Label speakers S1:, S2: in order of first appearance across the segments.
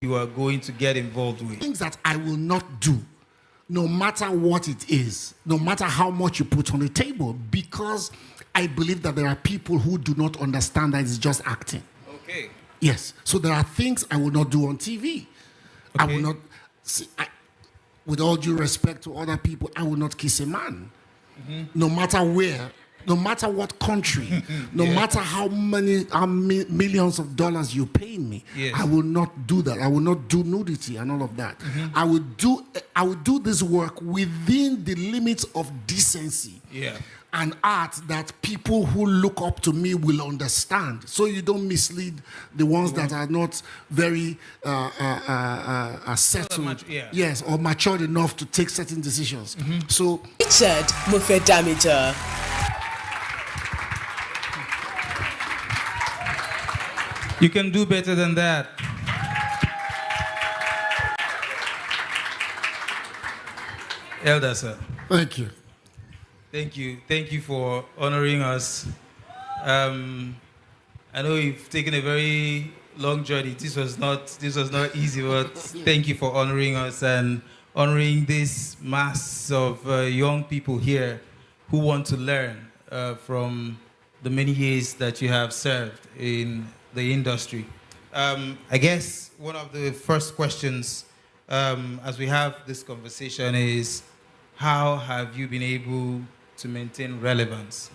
S1: you are going to get involved with?
S2: Things that I will not do, no matter what it is, no matter how much you put on the table, because I believe that there are people who do not understand that it's just acting.
S1: Okay.
S2: Yes. So there are things I will not do on TV.
S1: Okay.
S2: I will not, with all due respect to other people, I will not kiss a man. No matter where, no matter what country, no matter how many millions of dollars you pay me,
S1: yes.
S2: I will not do that. I will not do nudity and all of that. I will do this work within the limits of decency.
S1: Yeah.
S2: And art that people who look up to me will understand. So you don't mislead the ones that are not very settled, yes, or matured enough to take certain decisions. So,
S3: Richard Mofe Damijo.
S1: You can do better than that. Elder, sir.
S2: Thank you.
S1: Thank you. Thank you for honoring us. I know you've taken a very long journey. This was not easy, but thank you for honoring us and honoring this mass of young people here who want to learn from the many years that you have served in the industry. I guess one of the first questions as we have this conversation is, how have you been able to maintain relevance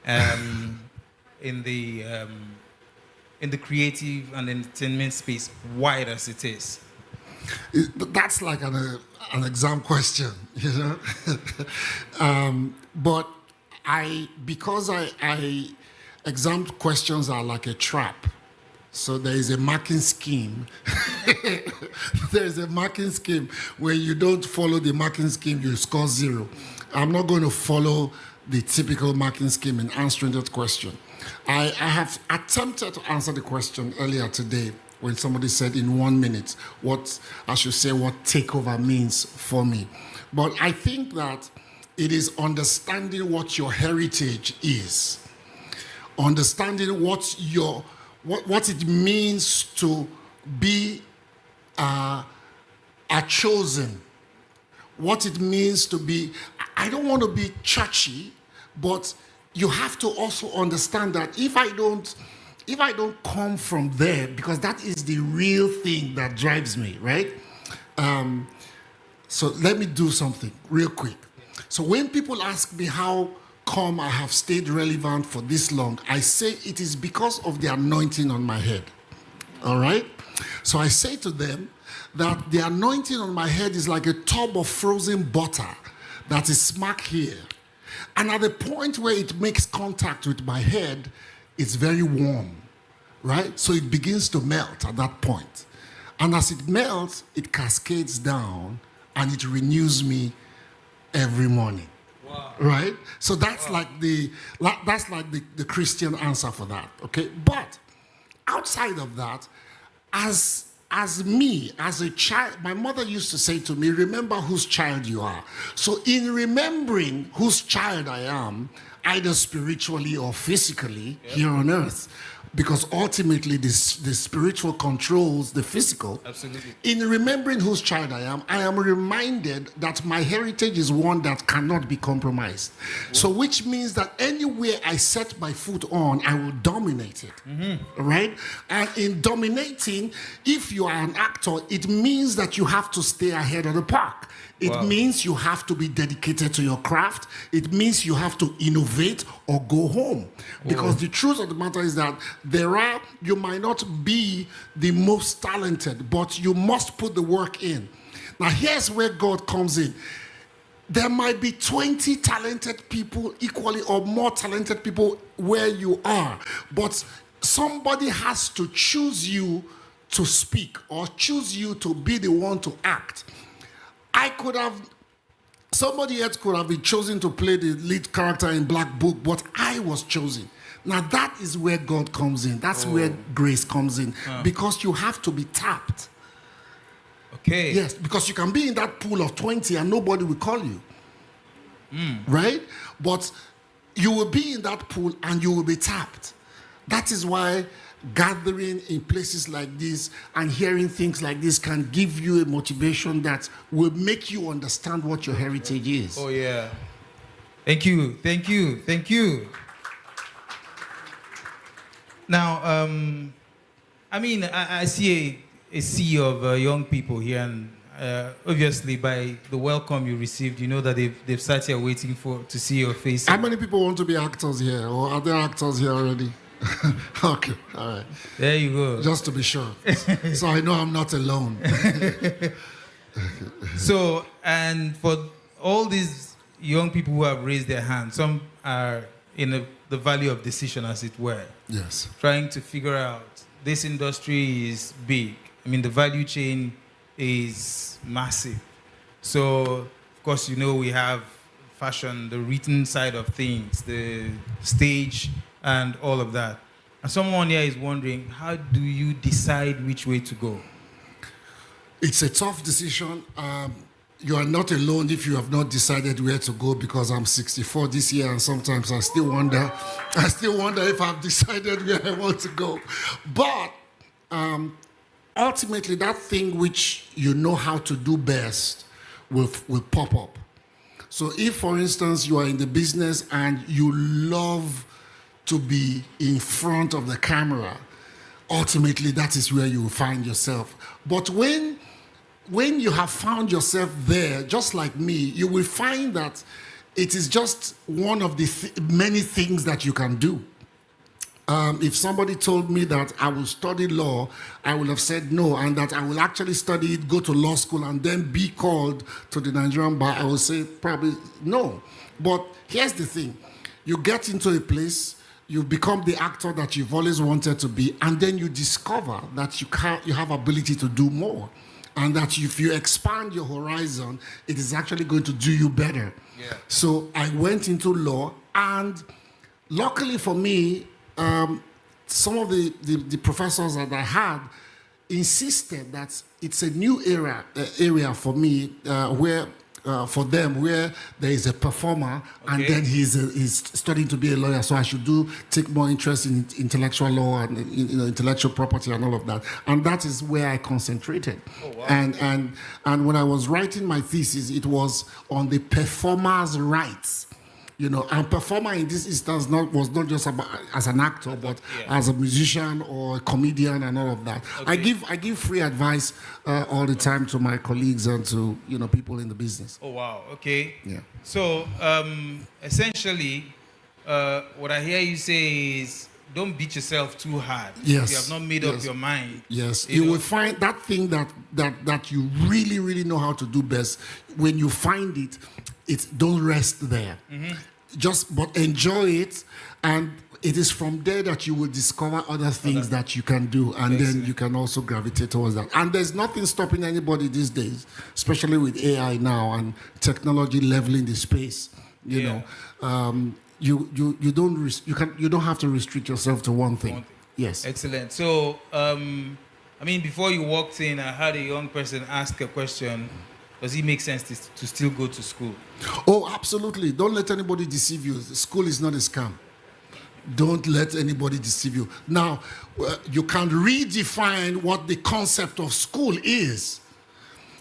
S1: in the creative and entertainment space, wide as it is?
S2: That's like an exam question, you know. But because exam questions are like a trap. So there is a marking scheme. There is a marking scheme. When you don't follow the marking scheme, you score 0. I'm not going to follow the typical marking scheme in answering that question. I have attempted to answer the question earlier today when somebody said in 1 minute what takeover means for me. But I think that it is understanding what your heritage is, understanding what it means to be a chosen, what it means to be. I don't want to be churchy, but you have to also understand that if I don't come from there, because that is the real thing that drives me, right? So let me do something real quick. So when people ask me how come I have stayed relevant for this long, I say it is because of the anointing on my head. All right? So I say to them that the anointing on my head is like a tub of frozen butter that is smack here. And at the point where it makes contact with my head, it's very warm, right? So it begins to melt at that point. And as it melts, it cascades down and it renews me every morning. Wow. Right? So that's like the Christian answer for that, okay? But outside of that, as me, as a child, my mother used to say to me, remember whose child you are. So in remembering whose child I am, either spiritually or physically here on earth, because ultimately the spiritual controls the physical.
S1: Absolutely.
S2: In remembering whose child I am reminded that my heritage is one that cannot be compromised. So which means that anywhere I set my foot on, I will dominate it, right? And in dominating, if you are an actor, it means that you have to stay ahead of the pack. It means you have to be dedicated to your craft. It means you have to innovate or go home. Because the truth of the matter is that you might not be the most talented, but you must put the work in. Now here's where God comes in. There might be 20 talented people, equally or more talented people where you are, but somebody has to choose you to speak or choose you to be the one to act. Somebody else could have been chosen to play the lead character in Black Book, but I was chosen. Now that is where God comes in. That's where grace comes in. Because you have to be tapped.
S1: Okay.
S2: Yes, because you can be in that pool of 20 and nobody will call you. Right? But you will be in that pool and you will be tapped. That is why gathering in places like this and hearing things like this can give you a motivation that will make you understand what your heritage is.
S1: Oh, yeah. Thank you. Thank you. Thank you. Now, I mean, I see a sea of young people here, and obviously by the welcome you received, you know that they've sat here waiting to see your face.
S2: How many people want to be actors here, or are there actors here already? Okay, all right.
S1: There you go.
S2: Just to be sure. So I know I'm not alone.
S1: So, and for all these young people who have raised their hands, some are in the valley of decision, as it were.
S2: Yes.
S1: Trying to figure out, this industry is big. I mean, the value chain is massive. So, of course, you know, we have fashion, the written side of things, the stage, and all of that. And someone here is wondering, how do you decide which way to go?
S2: It's a tough decision. You are not alone if you have not decided where to go, because I'm 64 this year, and sometimes I still wonder if I've decided where I want to go. But ultimately, that thing which you know how to do best will pop up. So if, for instance, you are in the business and you love to be in front of the camera, ultimately that is where you will find yourself. But when you have found yourself there, just like me, you will find that it is just one of the many things that you can do. If somebody told me that I will study law, I would have said no, and that I will actually study it, go to law school, and then be called to the Nigerian bar, I would say probably no. But here's the thing. You get into a place, you become the actor that you've always wanted to be, and then you discover that you have ability to do more, and that if you expand your horizon, it is actually going to do you better.
S1: Yeah.
S2: So I went into law, and luckily for me, some of the professors that I had insisted that it's a new area for me, where for them, where there is a performer, and then he's studying to be a lawyer. So I should take more interest in intellectual law and intellectual property and all of that. And that is where I concentrated. Oh, wow. And when I was writing my thesis, it was on the performer's rights. And performer in this instance was not just about as an actor, but as a musician or a comedian and all of that. Okay. I give free advice all the time to my colleagues and to people in the business.
S1: Oh wow! Okay.
S2: Yeah.
S1: So essentially, what I hear you say is, don't beat yourself too hard.
S2: Yes.
S1: You have not made up your mind.
S2: Yes. You will find that thing that you really, really know how to do best. When you find it, don't rest there. Mm-hmm. But enjoy it, and it is from there that you will discover other things that you can do, and then you can also gravitate towards that. And there's nothing stopping anybody these days, especially with AI now and technology leveling the space. You don't have to restrict yourself to one thing. Yes.
S1: Excellent. So, before you walked in, I had a young person ask a question. Does it make sense to still go to school?
S2: Oh, absolutely. Don't let anybody deceive you. School is not a scam. Don't let anybody deceive you. Now, you can redefine what the concept of school is.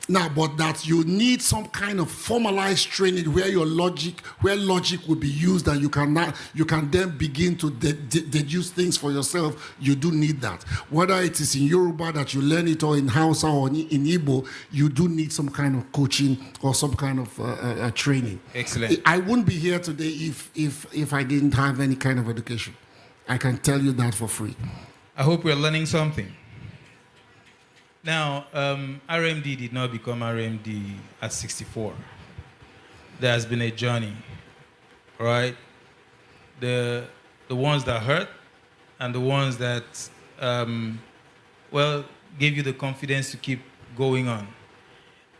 S2: Now, but that you need some kind of formalized training where logic will be used, and you can then begin to deduce things for yourself. You do need that. Whether it is in Yoruba that you learn it, or in Hausa or in Igbo, you do need some kind of coaching or some kind of training.
S1: Excellent.
S2: I wouldn't be here today if I didn't have any kind of education. I can tell you that for free.
S1: I hope we're learning something. Now, RMD did not become RMD at 64. There has been a journey, right? The ones that hurt, and the ones that, gave you the confidence to keep going on.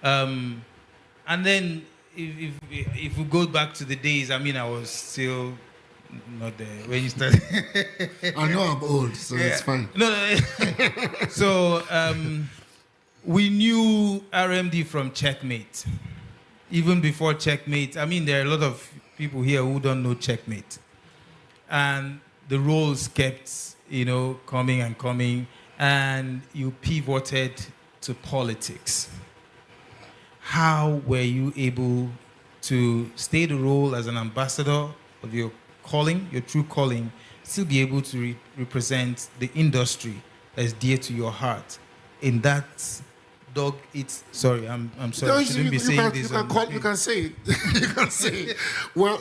S1: And then, if we go back to the days, I was still not there when you started.
S2: I know I'm old, so it's fine.
S1: No. So we knew RMD from Checkmate. Even before Checkmate, there are a lot of people here who don't know Checkmate. And the roles kept, coming and coming, and you pivoted to politics. How were you able to stay the role as an ambassador of your calling, your true calling, still be able to represent the industry that is dear to your heart in that dog eats? Sorry, I'm sorry.
S2: No,
S1: I shouldn't be saying this.
S2: You can say it. You can say it. Well,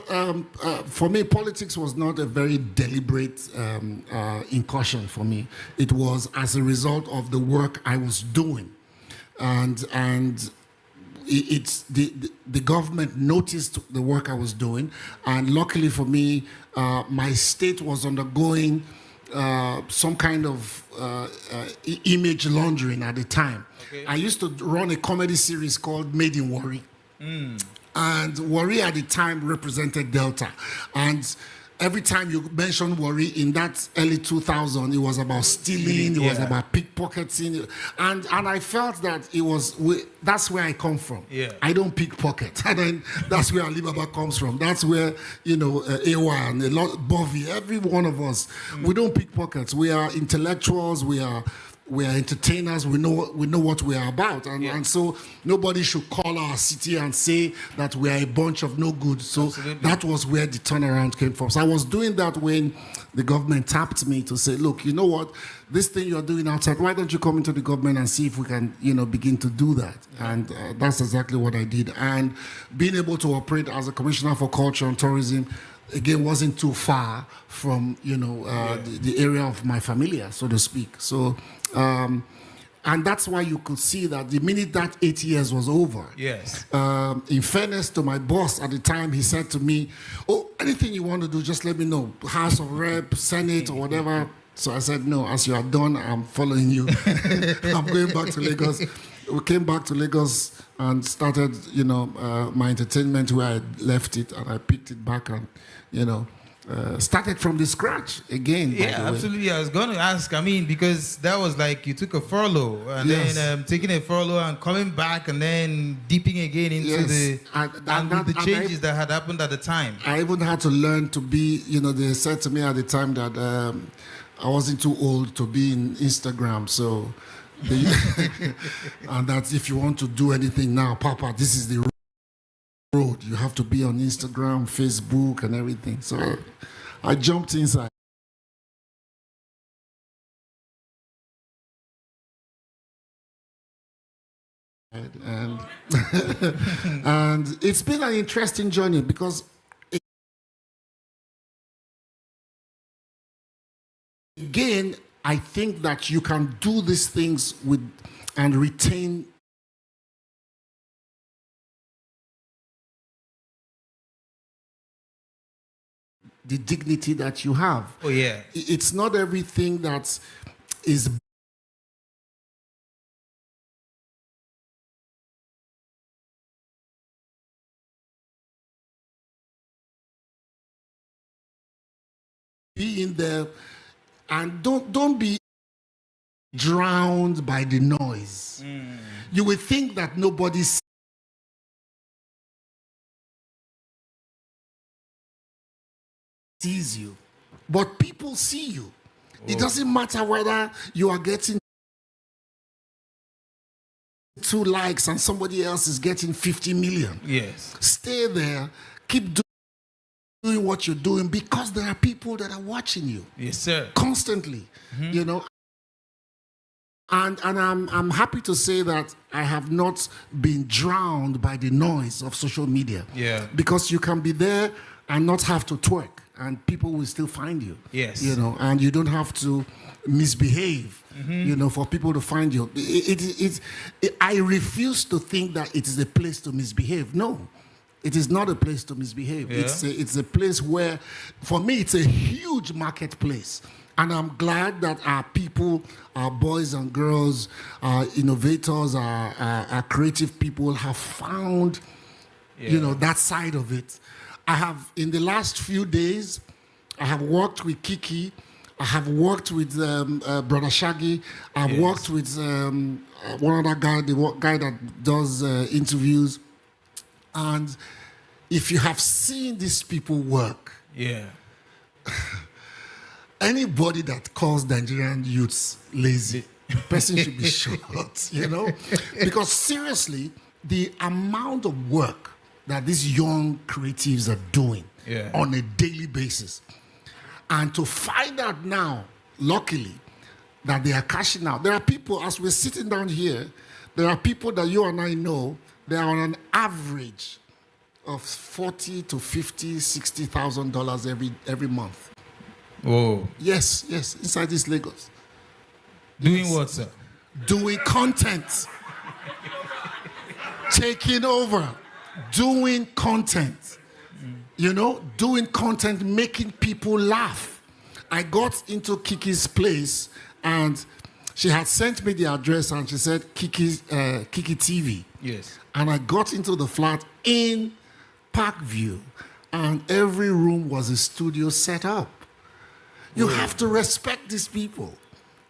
S2: for me, politics was not a very deliberate incursion for me. It was as a result of the work I was doing, and it's the government noticed the work I was doing, and luckily for me, my state was undergoing some kind of image laundering at the time. Okay. I used to run a comedy series called Made in Warri. And Warri at the time represented Delta. And every time you mentioned Warri in that early 2000, it was about stealing, it was about pickpocketing. And I felt that that's where I come from. Yeah. I don't pickpocket. And then that's where Alibaba comes from. That's where, AY and a lot, Bovie, every one of us, we don't pickpockets. We are intellectuals, we are entertainers. We know what we are about, and so nobody should call our city and say that we are a bunch of no good. So that was where the turnaround came from. So I was doing that when the government tapped me to say, look, you know what, this thing you're doing outside, why don't you come into the government and see if we can, begin to do that? And that's exactly what I did. And being able to operate as a commissioner for culture and tourism, again, wasn't too far from, the area of my familia, so to speak. So, and that's why you could see that the minute that 8 years was over,
S1: yes.
S2: In fairness to my boss at the time, he said to me, oh, anything you want to do, just let me know. House of Rep, Senate, or whatever. So I said, no, as you are done, I'm following you. I'm going back to Lagos. We came back to Lagos and started, my entertainment where I left it, and I picked it back and, started from the scratch again.
S1: Yeah, absolutely. I was going to ask, because that was like you took a furlough and then taking a furlough and coming back and then dipping again into the changes that had happened at the time.
S2: I even had to learn to be, they said to me at the time that I wasn't too old to be in Instagram, so... and that if you want to do anything now, Papa, this is the road. You have to be on Instagram, Facebook, and everything. So I jumped inside. And, and it's been an interesting journey because again, I think that you can do these things with and retain the dignity that you have.
S1: Oh, yeah.
S2: It's not everything that is be in there, and don't be drowned by the noise. You will think that nobody sees you, but people see you. It doesn't matter whether you are getting 2 likes and somebody else is getting 50 million.
S1: Yes.
S2: Stay there, keep doing what you're doing, because there are people that are watching you.
S1: Yes, sir.
S2: Constantly, And I'm happy to say that I have not been drowned by the noise of social media.
S1: Yeah.
S2: Because you can be there and not have to twerk, and people will still find you.
S1: Yes.
S2: And you don't have to misbehave, for people to find you. I refuse to think that it is a place to misbehave. No. It is not a place to misbehave. Yeah. It's a place where, for me, it's a huge marketplace. And I'm glad that our people, our boys and girls, our innovators, our creative people have found, that side of it. I have, in the last few days, I have worked with Kiki. I have worked with Brother Shaggy. I've worked with one other guy, the guy that does interviews. And if you have seen these people work, Anybody that calls Nigerian youths lazy, person should be shot, Because seriously, the amount of work that these young creatives are doing on a daily basis, and to find out now, luckily, that they are cashing out. There are people, as we're sitting down here, there are people that you and I know, they are on an average of $40 to $50, $60,000 every month.
S1: Whoa.
S2: Yes, inside this Lagos.
S1: Doing what, sir?
S2: Doing content. Taking over. Doing content. Doing content, making people laugh. I got into Kiki's place and she had sent me the address and she said Kiki TV.
S1: Yes.
S2: And I got into the flat in Parkview and every room was a studio set up. You have to respect these people.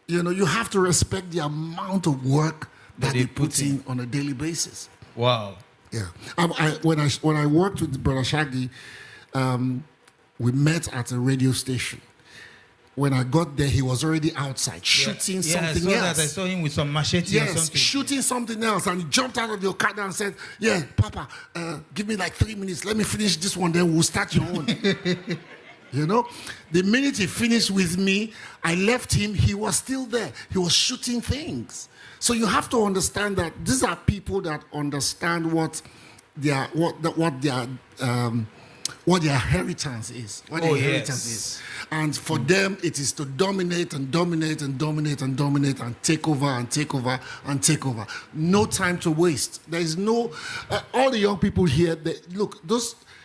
S2: You have to respect the amount of work that they put in on a daily basis.
S1: Wow.
S2: Yeah. When I worked with Brother Shaggy, we met at a radio station. When I got there, he was already outside shooting something else.
S1: I saw him with some machete or something.
S2: Shooting something else. And he jumped out of the Okada and said, "Yeah, Papa, give me like 3 minutes. Let me finish this one, then we'll start your own." The minute he finished with me, I left him. He was still there. He was shooting things. So you have to understand that these are people that understand what their inheritance is. Inheritance is. And for them, it is to dominate and dominate and dominate and dominate and take over and take over and take over. No time to waste. There is no... all the young people here,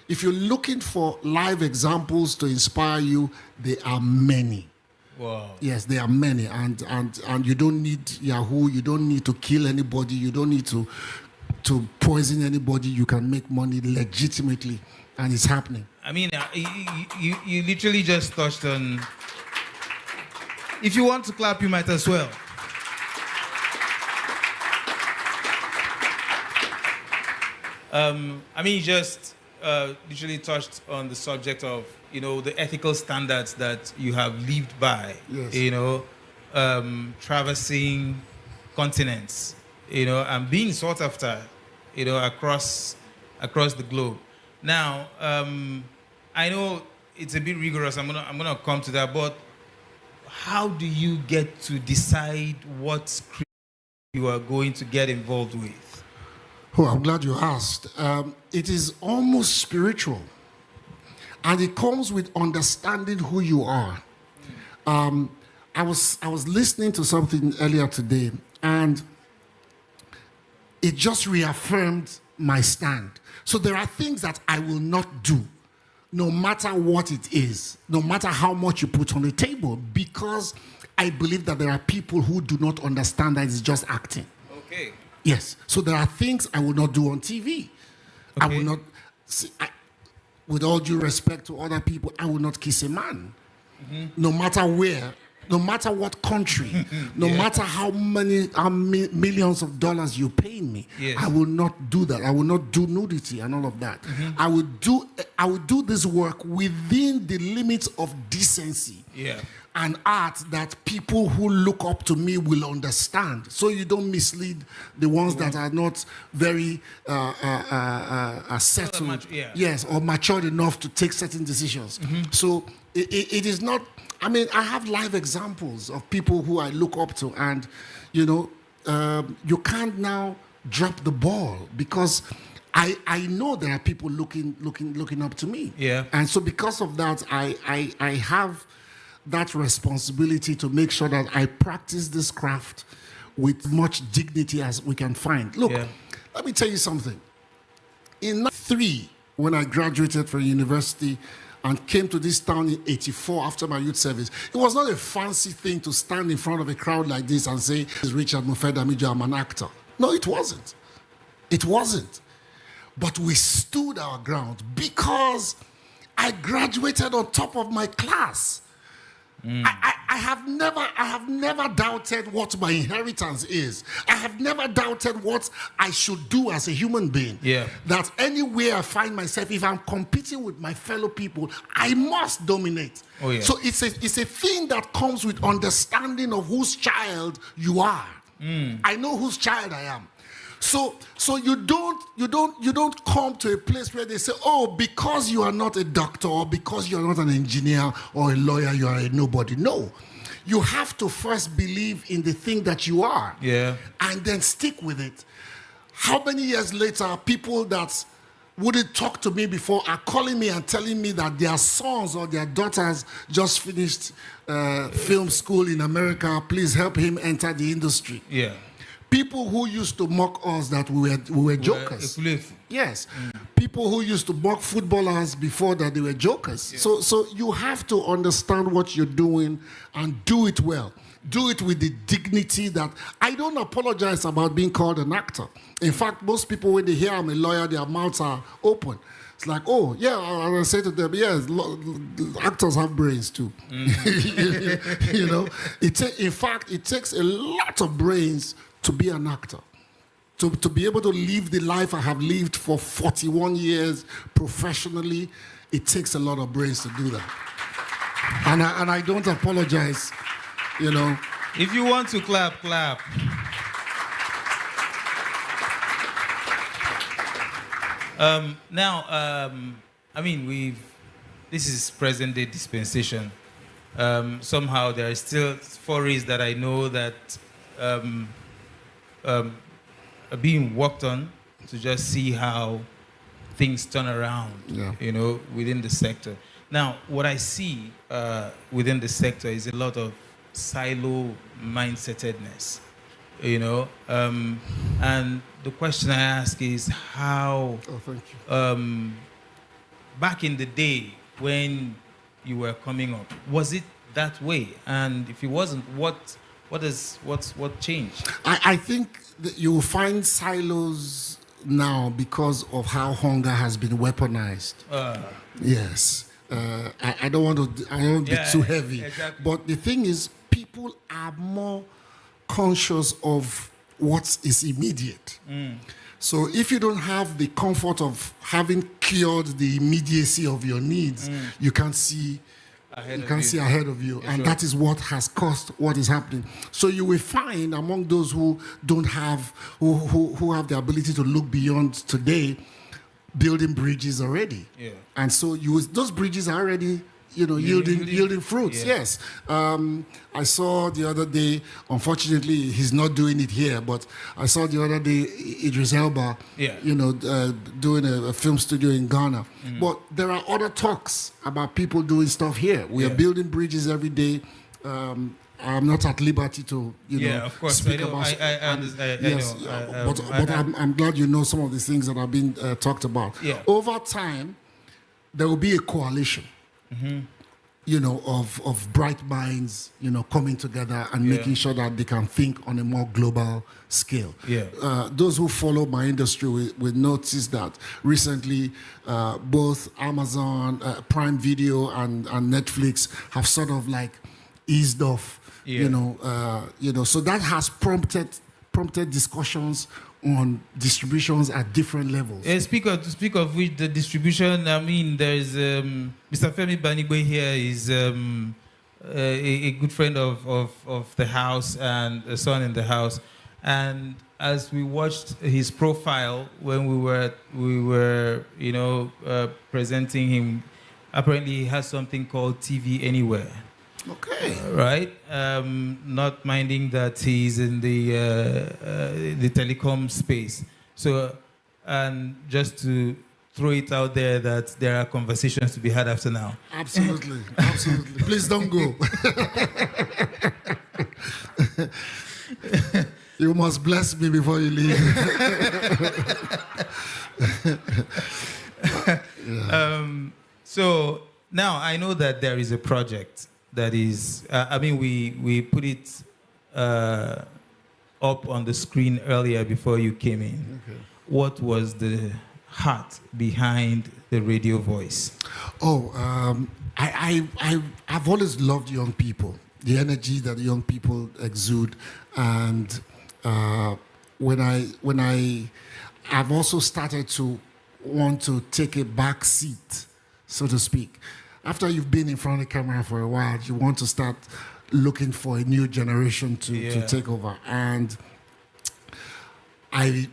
S2: if you're looking for live examples to inspire you, there are many.
S1: Wow.
S2: Yes, there are many. And you don't need Yahoo. You don't need to kill anybody. You don't need to poison anybody. You can make money legitimately. And it's happening.
S1: I mean, you literally just touched on... If you want to clap, you might as well. You just literally touched on the subject of, the ethical standards that you have lived by.
S2: Yes.
S1: Traversing continents, and being sought after, across the globe. Now, I know it's a bit rigorous. I'm gonna come to that. But how do you get to decide what script you are going to get involved with?
S2: Oh, I'm glad you asked. It is almost spiritual, and it comes with understanding who you are. I was listening to something earlier today, and it just reaffirmed my stand. So there are things that I will not do, no matter what it is, no matter how much you put on the table, because I believe that there are people who do not understand that it's just acting.
S1: Okay.
S2: Yes. So there are things I will not do on TV. Okay. I will not, with all due respect to other people, I will not kiss a man. Mm-hmm. No matter where, no matter what country, no matter how many millions of dollars you pay me, I will not do that. I will not do nudity and all of that. Mm-hmm. I will do this work within the limits of decency and art that people who look up to me will understand. So you don't mislead the ones that are not very settled, or matured enough to take certain decisions. Mm-hmm. So it is not. I have live examples of people who I look up to, and you can't now drop the ball because I know there are people looking up to me. Yeah. And so because of that, I have that responsibility to make sure that I practice this craft with much dignity as we can find. Look, let me tell you something. In 1993, when I graduated from university and came to this town in 1984 after my youth service, it was not a fancy thing to stand in front of a crowd like this and say, "This is Richard Mofe Damijo, I'm an actor." No, it wasn't. It wasn't. But we stood our ground because I graduated on top of my class. I I have never doubted what my inheritance is. I have never doubted what I should do as a human being.
S1: Yeah.
S2: That anywhere I find myself, if I'm competing with my fellow people, I must dominate.
S1: Oh, yeah.
S2: So it's a thing that comes with understanding of whose child you are. I know whose child I am. So you don't come to a place where they say, oh, because you are not a doctor or because you are not an engineer or a lawyer, you are a nobody. No. You have to first believe in the thing that you are.
S1: Yeah.
S2: And then stick with it. How many years later, people that wouldn't talk to me before are calling me and telling me that their sons or their daughters just finished film school in America. Please help him enter the industry.
S1: Yeah.
S2: People who used to mock us that we were jokers. Yes. People who used to mock footballers before that they were jokers. Yeah. So you have to understand what you're doing and do it well. Do it with the dignity that I don't apologize about being called an actor. In fact, most people, when they hear I'm a lawyer, their mouths are open. It's like, oh, yeah, and I say to them, yes, actors have brains too. You know, in fact, it takes a lot of brains to be an actor. To be able to live the life I have lived for 41 years professionally, it takes a lot of brains to do that. And I don't apologize, you know.
S1: If you want to clap, clap. Now, I mean, this is present day dispensation. Somehow there are still forays that I know that are being worked on to just see how things turn around, you know, within the sector. Now, what I see within the sector is a lot of silo mindsetedness, you know, and the question I ask is how,
S2: thank you.
S1: Back in the day when you were coming up, was it that way? And if it wasn't, what changed?
S2: I think that you will find silos now because of how hunger has been weaponized. Yes. I don't want to be too heavy.
S1: Exactly.
S2: But the thing is, people are more conscious of what is immediate. So if you don't have the comfort of having cured the immediacy of your needs, you can't see ahead of you. And that is what has caused what is happening. So you will find among those who don't have, who have the ability to look beyond today, building bridges already.
S1: Yeah.
S2: And so those bridges are already, you know, yielding fruits. Yeah. Yes. I saw the other day, unfortunately, he's not doing it here, but I saw the other day Idris Elba, you know, doing a film studio in Ghana. But there are other talks about people doing stuff here. We are building bridges every day. I'm not at liberty to, you know,
S1: of course.
S2: speak
S1: I know.
S2: But I'm glad you know some of the things that have been talked about.
S1: Yeah.
S2: Over time, there will be a coalition, you know, of bright minds, you know, coming together and making sure that they can think on a more global scale. Yeah. Those who follow my industry will notice that recently both Amazon, Prime Video, and Netflix have sort of like eased off. You know, so that has prompted discussions on distributions at different levels.
S1: Speak of which, the distribution, I mean, there's Mr. Femi Banigwe here is a good friend of the house and a son in the house. And as we watched his profile when we were you know, presenting him, apparently he has something called TV Anywhere.
S2: Okay.
S1: Right. Not minding that he's in the telecom space. So, and just to throw it out there that there are conversations to be had after now.
S2: Absolutely. Absolutely. Please don't go. You must bless me before you leave.
S1: So now I know that there is a project that is, I mean, we put it up on the screen earlier before you came in. Okay. What was the heart behind the radio voice?
S2: Oh, I've always loved young people. the energy that young people exude. And I've also started to want to take a back seat, so to speak. After you've been in front of the camera for a while, you want to start looking for a new generation to take over. And I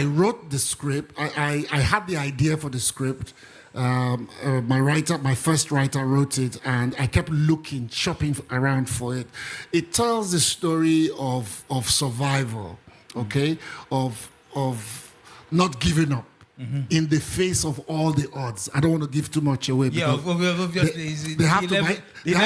S2: wrote the script. I had the idea for the script. My first writer wrote it, and I kept looking, shopping around for it. It tells the story of survival, okay, of not giving up in the face of all the odds. I don't want to give too much away.
S1: Yeah, obviously.
S2: They have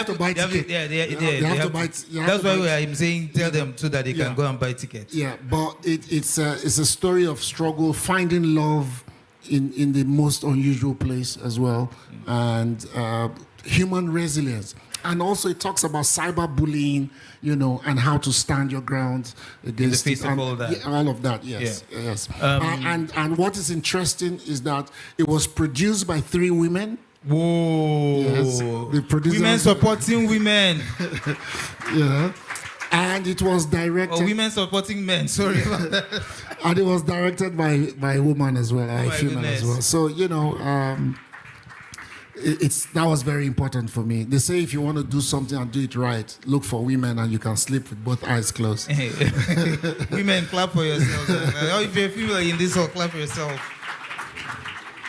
S2: to buy tickets.
S1: They have to buy. That's why I'm saying tell them so that they can go and buy tickets.
S2: Yeah, but it's a story of struggle, finding love in the most unusual place as well, and human resilience. And also it talks about cyberbullying, and how to stand your ground against
S1: in the face of all that.
S2: Yeah, all of that, yes, yes. And what is interesting is that it was produced by 3 women.
S1: Whoa!
S2: Yes, the producers,
S1: women supporting women.
S2: Yeah. And it was directed.
S1: Oh, women supporting men. Sorry about that.
S2: And it was directed by a woman as well, a female as well. So that was very important for me. They say if you want to do something and do it right, look for women and you can sleep with both eyes closed.
S1: Women, clap for yourselves. If you're a female in this hall, clap for yourself.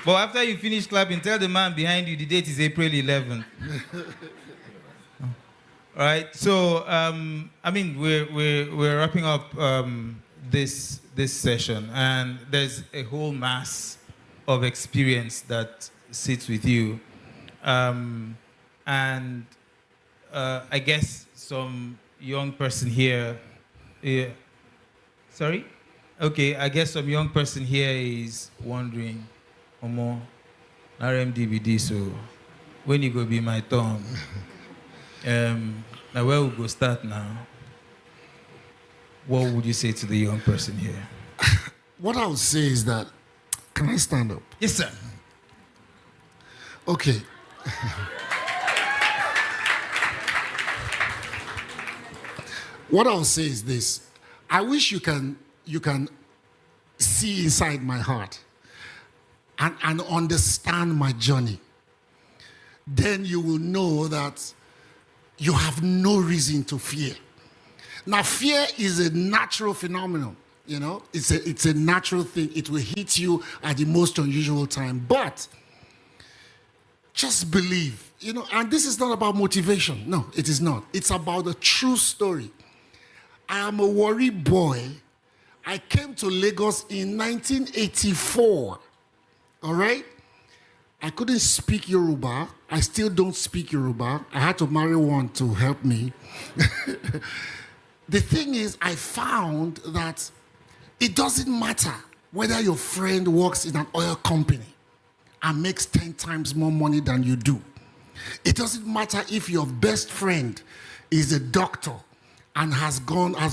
S1: But after you finish clapping, tell the man behind you the date is April 11th. All right. So, we're wrapping up this session, and there's a whole mass of experience that sits with you, and I guess some young person here. Yeah. Sorry. Okay. I guess some young person here is wondering, Omo, RMDBD. So, when you go be my turn? Now where we go start now? What would you say to the young person here?
S2: What I would say is that, can I stand up?
S1: Yes, sir.
S2: Okay. What I would say is this. I wish you can see inside my heart and understand my journey. Then you will know that you have no reason to fear. Now, fear is a natural phenomenon, It's a natural thing. It will hit you at the most unusual time. But just believe, and this is not about motivation. No, it is not. It's about a true story. I am a Warri boy. I came to Lagos in 1984, all right? I couldn't speak Yoruba. I still don't speak Yoruba. I had to marry one to help me. The thing is, I found that it doesn't matter whether your friend works in an oil company and makes 10 times more money than you do. It doesn't matter if your best friend is a doctor and has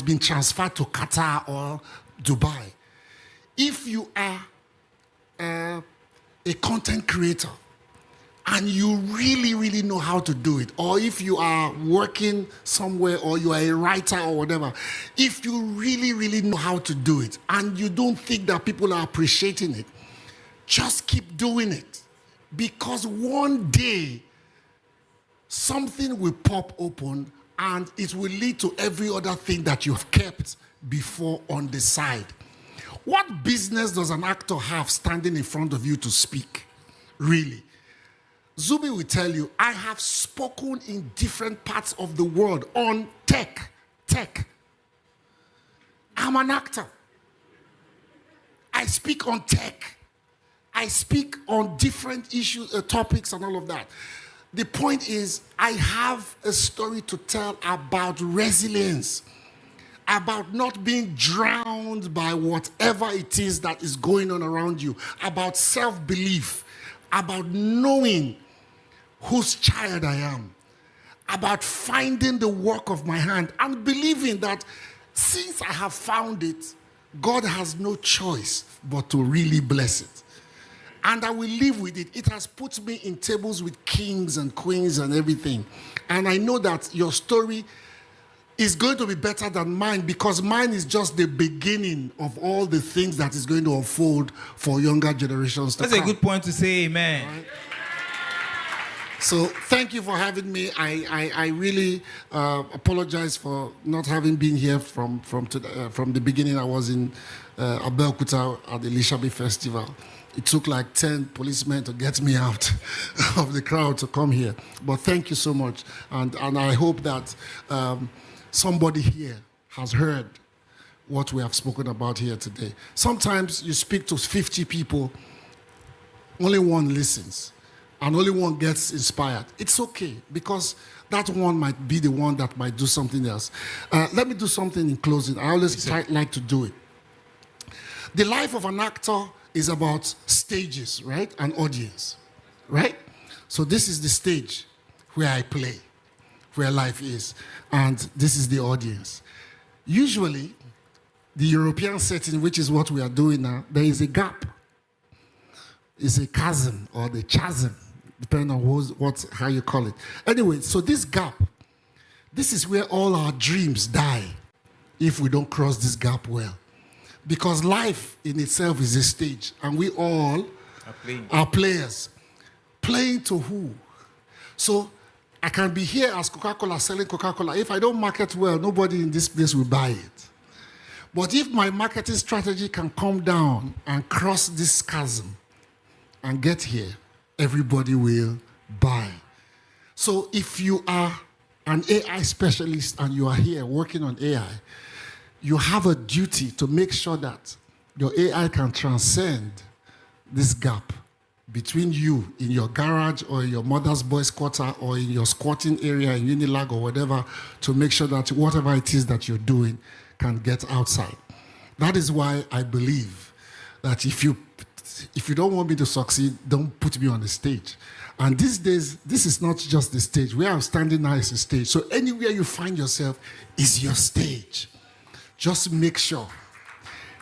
S2: been transferred to Qatar or Dubai. If you are a content creator and you really, really know how to do it, or if you are working somewhere or you are a writer or whatever, if you really, really know how to do it and you don't think that people are appreciating it, just keep doing it. Because one day, something will pop open and it will lead to every other thing that you have kept before on the side. What business does an actor have standing in front of you to speak? Really? Zubi will tell you, I have spoken in different parts of the world on tech. I'm an actor. I speak on tech. I speak on different issues, topics and all of that. The point is, I have a story to tell about resilience, about not being drowned by whatever it is that is going on around you, about self-belief, about knowing whose child I am, about finding the work of my hand and believing that since I have found it, God has no choice but to really bless it. and I will live with it. It has put me in tables with kings and queens and everything. And I know that your story is going to be better than mine, because mine is just the beginning of all the things that is going to unfold for younger generations to come.
S1: That's a good point to say amen.
S2: Right? So thank you for having me. I really apologize for not having been here from the beginning. I was in Abeokuta at the Lishabi Festival. It took like 10 policemen to get me out of the crowd to come here. But thank you so much. And I hope that somebody here has heard what we have spoken about here today. Sometimes you speak to 50 people, only one listens, and only one gets inspired. It's okay, because that one might be the one that might do something else. Let me do something in closing. I always like to do it. The life of an actor is about stages, right? An audience, right? So this is the stage where I play, where life is, and this is the audience. Usually, the European setting, which is what we are doing now, there is a gap. It's a chasm or the chasm, depending on how you call it. Anyway, so this gap, this is where all our dreams die if we don't cross this gap well. Because life in itself is a stage, and we all are players. Playing to who? So I can be here as Coca-Cola selling Coca-Cola. If I don't market well, nobody in this place will buy it. But if my marketing strategy can come down and cross this chasm and get here, everybody will buy. So if you are an AI specialist and you are here working on AI, you have a duty to make sure that your AI can transcend this gap between you in your garage or in your mother's boys' quarter or in your squatting area in Unilag or whatever, to make sure that whatever it is that you're doing can get outside. That is why I believe that if you don't want me to succeed, don't put me on the stage. And these days, this is not just the stage. Where I'm standing now is a stage. So anywhere you find yourself is your stage. Just make sure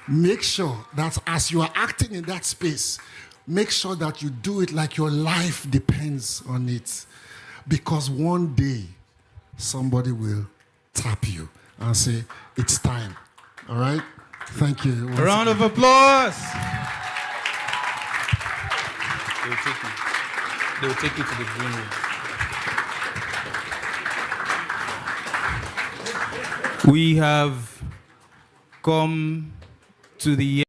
S2: that as you are acting in that space, make sure that you do it like your life depends on it. Because one day, somebody will tap you and say, it's time. All right? Thank you.
S1: A round of applause. They will take you to the green room. We have come to the